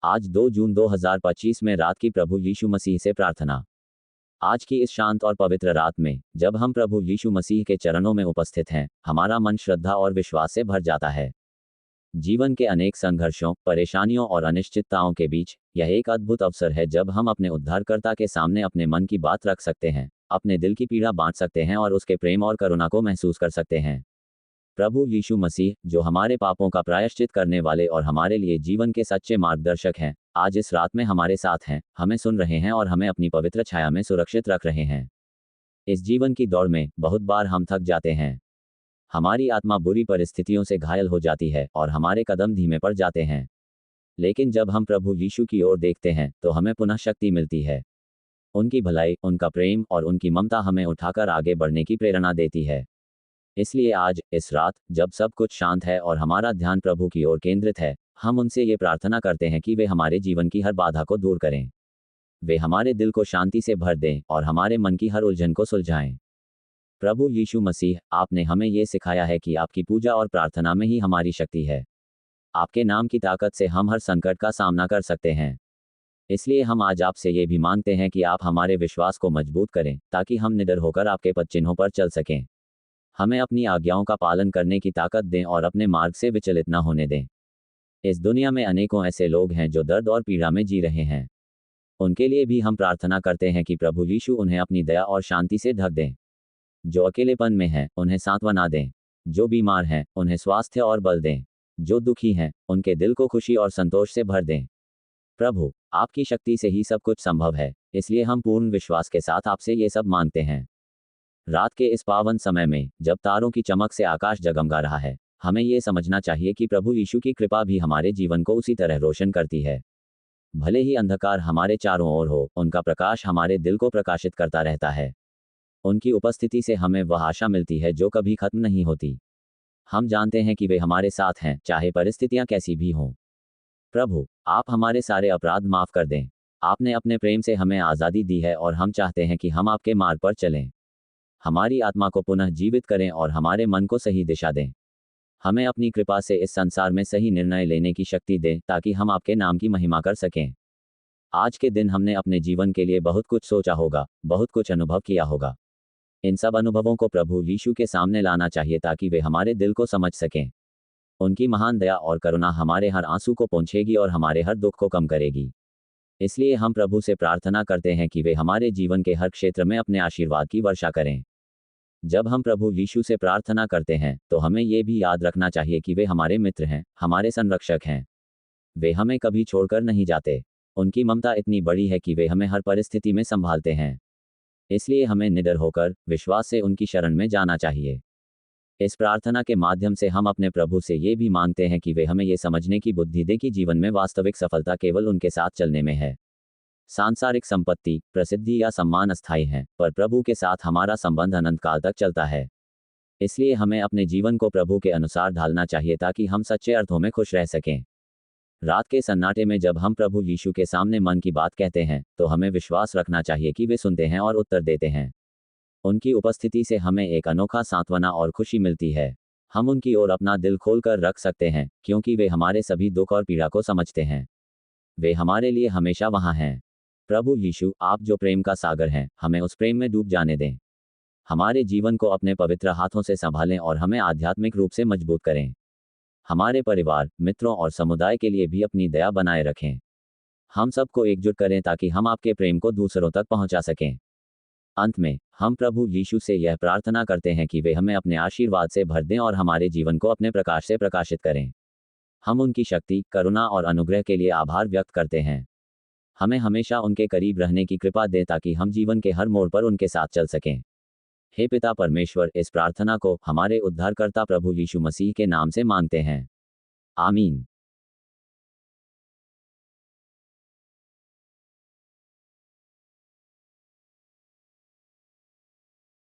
आज 2 जून 2025 में रात की प्रभु यीशु मसीह से प्रार्थना। आज की इस शांत और पवित्र रात में जब हम प्रभु यीशु मसीह के चरणों में उपस्थित हैं, हमारा मन श्रद्धा और विश्वास से भर जाता है। जीवन के अनेक संघर्षों, परेशानियों और अनिश्चितताओं के बीच यह एक अद्भुत अवसर है जब हम अपने उद्धारकर्ता के सामने अपने मन की बात रख सकते हैं, अपने दिल की पीड़ा बांट सकते हैं और उसके प्रेम और करुणा को महसूस कर सकते हैं। प्रभु यीशु मसीह, जो हमारे पापों का प्रायश्चित करने वाले और हमारे लिए जीवन के सच्चे मार्गदर्शक हैं, आज इस रात में हमारे साथ हैं, हमें सुन रहे हैं और हमें अपनी पवित्र छाया में सुरक्षित रख रहे हैं। इस जीवन की दौड़ में बहुत बार हम थक जाते हैं। हमारी आत्मा बुरी परिस्थितियों से घायल हो जाती है और हमारे कदम धीमे पड़ जाते हैं। लेकिन जब हम प्रभु यीशु की ओर देखते हैं तो हमें पुनः शक्ति मिलती है। उनकी भलाई, उनका प्रेम और उनकी ममता हमें उठाकर आगे बढ़ने की प्रेरणा देती है। इसलिए आज, इस रात, जब सब कुछ शांत है और हमारा ध्यान प्रभु की ओर केंद्रित है, हम उनसे ये प्रार्थना करते हैं कि वे हमारे जीवन की हर बाधा को दूर करें। वे हमारे दिल को शांति से भर दें और हमारे मन की हर उलझन को सुलझाएं। प्रभु यीशु मसीह, आपने हमें ये सिखाया है कि आपकी पूजा और प्रार्थना में ही हमारी शक्ति है। आपके नाम की ताकत से हम हर संकट का सामना कर सकते हैं। इसलिए हम आज आपसे ये भी मांगते हैं कि आप हमारे विश्वास को मजबूत करें, ताकि हम निडर होकर आपके पद चिन्हों पर चल सकें। हमें अपनी आज्ञाओं का पालन करने की ताकत दें और अपने मार्ग से विचलित न होने दें। इस दुनिया में अनेकों ऐसे लोग हैं जो दर्द और पीड़ा में जी रहे हैं। उनके लिए भी हम प्रार्थना करते हैं कि प्रभु यीशु उन्हें अपनी दया और शांति से ढक दें। जो अकेलेपन में हैं, उन्हें सांत्वना दें। जो बीमार हैं, उन्हें स्वास्थ्य और बल दें। जो दुखी हैं, उनके दिल को खुशी और संतोष से भर दें। प्रभु, आपकी शक्ति से ही सब कुछ संभव है, इसलिए हम पूर्ण विश्वास के साथ आपसे ये सब मांगते हैं। रात के इस पावन समय में, जब तारों की चमक से आकाश जगमगा रहा है, हमें ये समझना चाहिए कि प्रभु यीशु की कृपा भी हमारे जीवन को उसी तरह रोशन करती है। भले ही अंधकार हमारे चारों ओर हो, उनका प्रकाश हमारे दिल को प्रकाशित करता रहता है। उनकी उपस्थिति से हमें वह आशा मिलती है जो कभी खत्म नहीं होती। हम जानते हैं कि वे हमारे साथ हैं, चाहे परिस्थितियां कैसी भी हों। प्रभु, आप हमारे सारे अपराध माफ कर दें। आपने अपने प्रेम से हमें आज़ादी दी है और हम चाहते हैं कि हम आपके मार्ग पर चलें। हमारी आत्मा को पुनः जीवित करें और हमारे मन को सही दिशा दें। हमें अपनी कृपा से इस संसार में सही निर्णय लेने की शक्ति दें, ताकि हम आपके नाम की महिमा कर सकें। आज के दिन हमने अपने जीवन के लिए बहुत कुछ सोचा होगा, बहुत कुछ अनुभव किया होगा। इन सब अनुभवों को प्रभु यीशु के सामने लाना चाहिए ताकि वे हमारे दिल को समझ सकें। उनकी महान दया और करुणा हमारे हर आंसू को पोंछेगी और हमारे हर दुख को कम करेगी। इसलिए हम प्रभु से प्रार्थना करते हैं कि वे हमारे जीवन के हर क्षेत्र में अपने आशीर्वाद की वर्षा करें। जब हम प्रभु यीशु से प्रार्थना करते हैं तो हमें ये भी याद रखना चाहिए कि वे हमारे मित्र हैं, हमारे संरक्षक हैं। वे हमें कभी छोड़कर नहीं जाते। उनकी ममता इतनी बड़ी है कि वे हमें हर परिस्थिति में संभालते हैं। इसलिए हमें निडर होकर विश्वास से उनकी शरण में जाना चाहिए। इस प्रार्थना के माध्यम से हम अपने प्रभु से ये भी मांगते हैं कि वे हमें ये समझने की बुद्धि दें कि जीवन में वास्तविक सफलता केवल उनके साथ चलने में है। सांसारिक संपत्ति, प्रसिद्धि या सम्मान अस्थायी हैं, पर प्रभु के साथ हमारा संबंध अनंत काल तक चलता है। इसलिए हमें अपने जीवन को प्रभु के अनुसार ढालना चाहिए ताकि हम सच्चे अर्थों में खुश रह सकें। रात के सन्नाटे में जब हम प्रभु यीशु के सामने मन की बात कहते हैं तो हमें विश्वास रखना चाहिए कि वे सुनते हैं और उत्तर देते हैं। उनकी उपस्थिति से हमें एक अनोखा सांत्वना और खुशी मिलती है। हम उनकी ओर अपना दिल खोलकर रख सकते हैं, क्योंकि वे हमारे सभी दुख और पीड़ा को समझते हैं। वे हमारे लिए हमेशा वहाँ हैं। प्रभु यीशु, आप जो प्रेम का सागर हैं, हमें उस प्रेम में डूब जाने दें। हमारे जीवन को अपने पवित्र हाथों से संभालें और हमें आध्यात्मिक रूप से मजबूत करें। हमारे परिवार, मित्रों और समुदाय के लिए भी अपनी दया बनाए रखें। हम सबको एकजुट करें ताकि हम आपके प्रेम को दूसरों तक पहुंचा सकें। अंत में, हम प्रभु यीशु से यह प्रार्थना करते हैं कि वे हमें अपने आशीर्वाद से भर दें और हमारे जीवन को अपने प्रकाश से प्रकाशित करें। हम उनकी शक्ति, करुणा और अनुग्रह के लिए आभार व्यक्त करते हैं। हमें हमेशा उनके करीब रहने की कृपा दें ताकि हम जीवन के हर मोड़ पर उनके साथ चल सकें। हे पिता परमेश्वर, इस प्रार्थना को हमारे उद्धारकर्ता प्रभु यीशु मसीह के नाम से मांगते हैं। आमीन।